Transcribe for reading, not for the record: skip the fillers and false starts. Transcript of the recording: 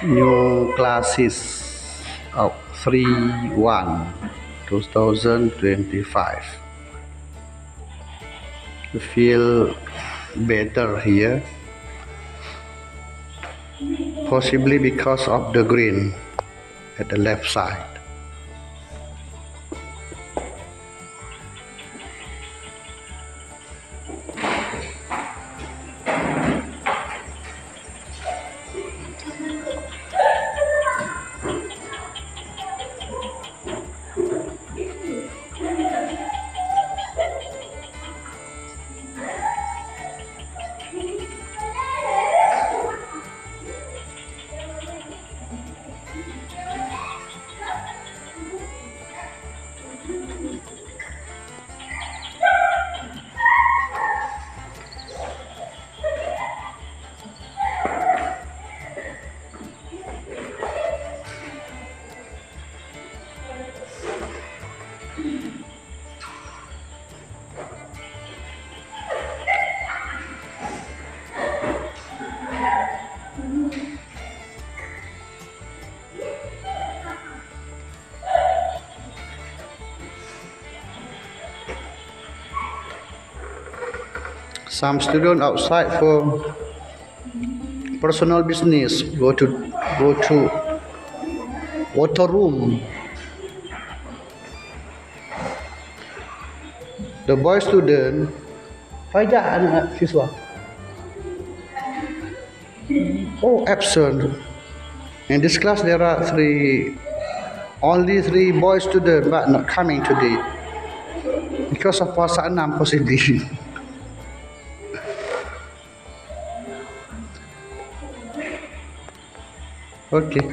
New classes of 3-1 2025. You feel better here, possibly because of the green at the left side. Some students outside for personal business go to water room. The boy student, Faida anak siswa. Oh, absent. In this class there are only three boy students, but not coming today because of puasa 6 possibly. Okay.